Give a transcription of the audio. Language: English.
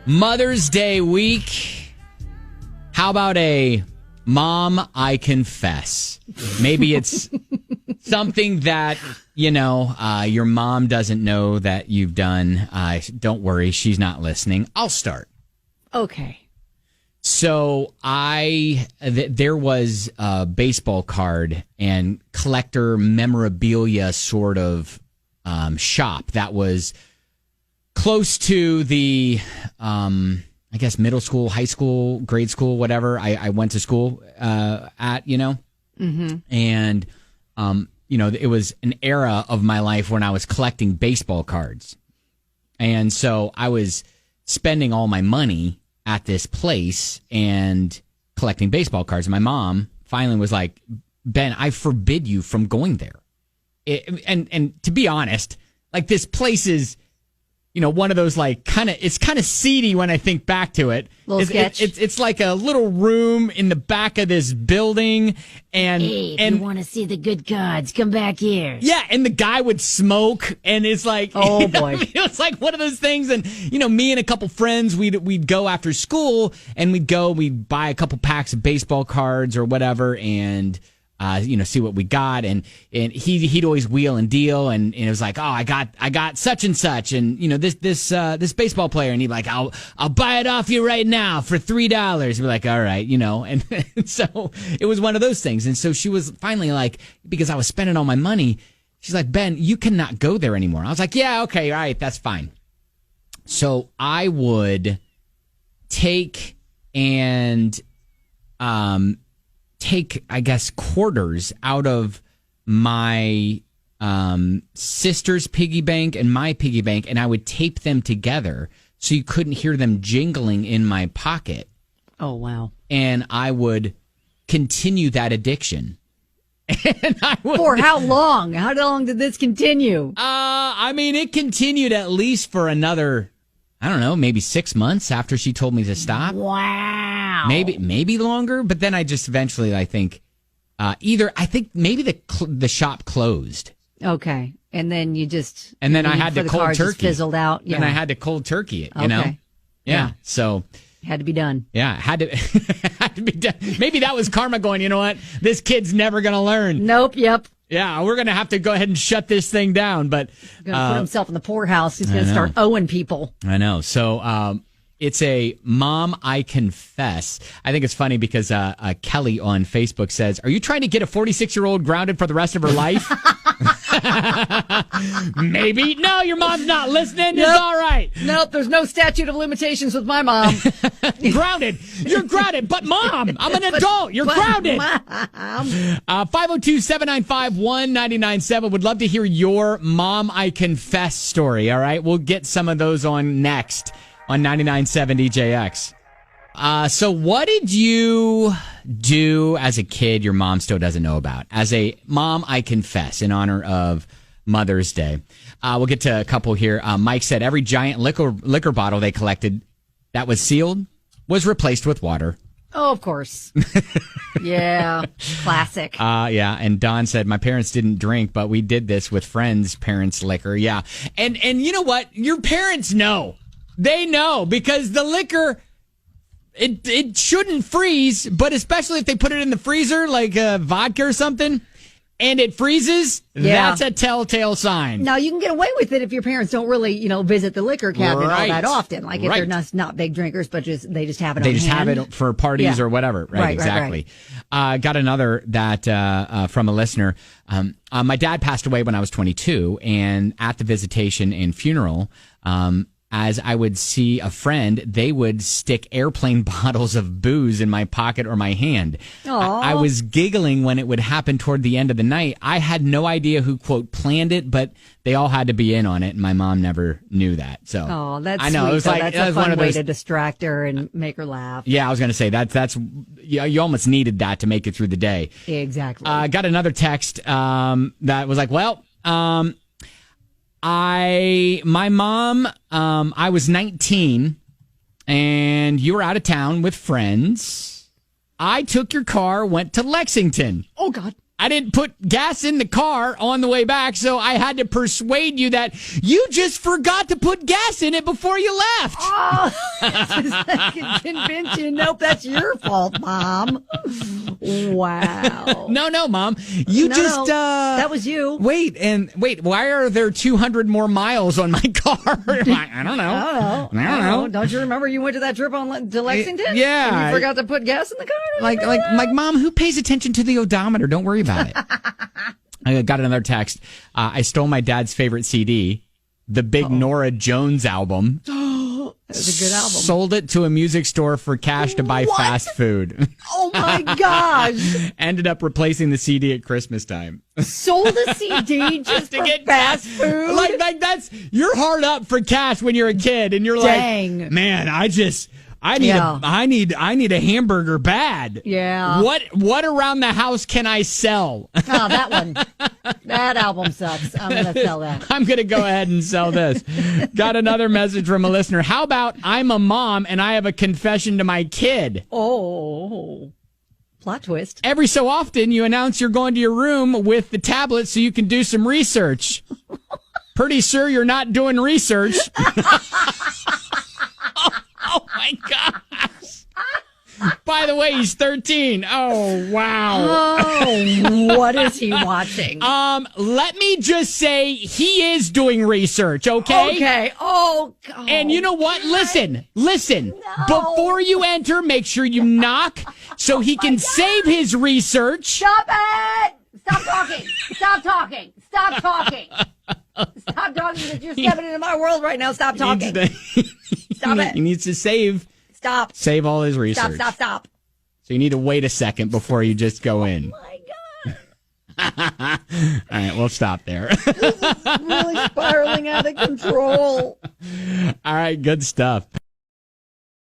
Mother's Day week. How about a Mom, I confess? Maybe it's something that, your mom doesn't know that you've done. Don't worry, she's not listening. I'll start. Okay. So there was a baseball card and collector memorabilia sort of shop that was close to the, I guess, middle school, high school, grade school, whatever. I went to school at, Mm-hmm. And, it was an era of my life when I was collecting baseball cards. And so I was spending all my money at this place and collecting baseball cards. My mom finally was like, Ben, I forbid you from going there. And to be honest, like, this place is, one of those, like, it's kind of seedy when I think back to it. It's like a little room in the back of this building. And hey, if you want to see the good cards, come back here. Yeah, and the guy would smoke, and it's like, oh boy, it's like one of those things. And me and a couple friends, we'd go after school, and we'd buy a couple packs of baseball cards or whatever, and see what we got, and he'd always wheel and deal, and it was like, oh, I got such and such, and this baseball player, and he'd be like, I'll buy it off you right now for $3. We're like, all right, and so it was one of those things, and so she was finally like, because I was spending all my money, she's like, Ben, you cannot go there anymore. I was like, yeah, okay, all right, that's fine. So I would take I guess, quarters out of my sister's piggy bank and my piggy bank, and I would tape them together so you couldn't hear them jingling in my pocket. Oh, wow. And I would continue that addiction. For how long? How long did this continue? It continued at least for another, I don't know, maybe 6 months after she told me to stop. Wow. Maybe longer, but then I just eventually, I think, maybe the shop closed. Okay, and then you just I had to cold turkey. Fizzled out. Yeah. And I had to cold turkey it. You know, yeah. So had to be done. Yeah, had to be done. Maybe that was karma going, you know what? This kid's never gonna learn. Nope. Yep. Yeah, we're gonna have to go ahead and shut this thing down. But gonna put himself in the poorhouse. He's gonna start owing people. I know. So. It's a Mom, I confess. I think it's funny because Kelly on Facebook says, are you trying to get a 46-year-old grounded for the rest of her life? Maybe. No, your mom's not listening. Nope. It's all right. Nope, there's no statute of limitations with my mom. Grounded. You're grounded. But, Mom, I'm an adult. You're grounded. 502-795-1997. Would love to hear your Mom, I confess story. All right, we'll get some of those on next. On 99.7 DJX. So what did you do as a kid your mom still doesn't know about? As a Mom, I confess, in honor of Mother's Day. We'll get to a couple here. Mike said every giant liquor bottle they collected that was sealed was replaced with water. Oh, of course. Yeah, classic. Yeah, and Don said, my parents didn't drink, but we did this with friends' parents' liquor. Yeah, and you know what? Your parents know. They know, because the liquor, it shouldn't freeze, but especially if they put it in the freezer, like vodka or something, and it freezes, that's a telltale sign. Now, you can get away with it if your parents don't really, visit the liquor cabinet all that often. Like, if they're not big drinkers, but they just have it on hand. They just have it for parties or whatever. Right, exactly. Right. Got another that from a listener. My dad passed away when I was 22, and at the visitation and funeral, as I would see a friend, they would stick airplane bottles of booze in my pocket or my hand. I was giggling when it would happen toward the end of the night. I had no idea who, quote, planned it, but they all had to be in on it, and my mom never knew that. So that's I know. Sweet, it was like that's that a was fun one of way those, to distract her and make her laugh. Yeah, I was going to say that's you almost needed that to make it through the day. Exactly. Got another text that was like, well, my mom, I was 19 and you were out of town with friends. I took your car, went to Lexington. Oh, God. I didn't put gas in the car on the way back, so I had to persuade you that you just forgot to put gas in it before you left. Oh, I can convince you. Nope, that's your fault, Mom. Wow. No, Mom. That was you. Wait, why are there 200 more miles on my car? I don't know. I don't know. Don't you remember you went to that trip to Lexington? Yeah. And you forgot to put gas in the car? Like, Mom, who pays attention to the odometer? Don't worry about it. I got another text. I stole my dad's favorite CD, the big Norah Jones album. That was a good album. Sold it to a music store for cash to buy fast food. Oh my gosh. Ended up replacing the CD at Christmas time. Sold a CD just to get fast food? Like that's, you're hard up for cash when you're a kid and you're like, man, I need a hamburger bad. Yeah. What around the house can I sell? Oh, that one. That album sucks. I'm going to sell that. I'm going to go ahead and sell this. Got another message from a listener. How about I'm a mom and I have a confession to my kid? Oh. Plot twist. Every so often you announce you're going to your room with the tablet so you can do some research. Pretty sure you're not doing research. Oh my gosh. By the way, he's 13. Oh, wow. Oh, what is he watching? Let me just say he is doing research, okay? Okay. Oh, God. And you know what? Listen. No. Before you enter, make sure you knock so he can save his research. Stop it! Stop talking. Stop talking. Stop talking. Stop talking because you're stepping into my world right now. Stop talking. Stop it. He needs to save all his research. Stop. So you need to wait a second before you just go in. Oh, my God. All right, we'll stop there. This is really spiraling out of control. All right, good stuff.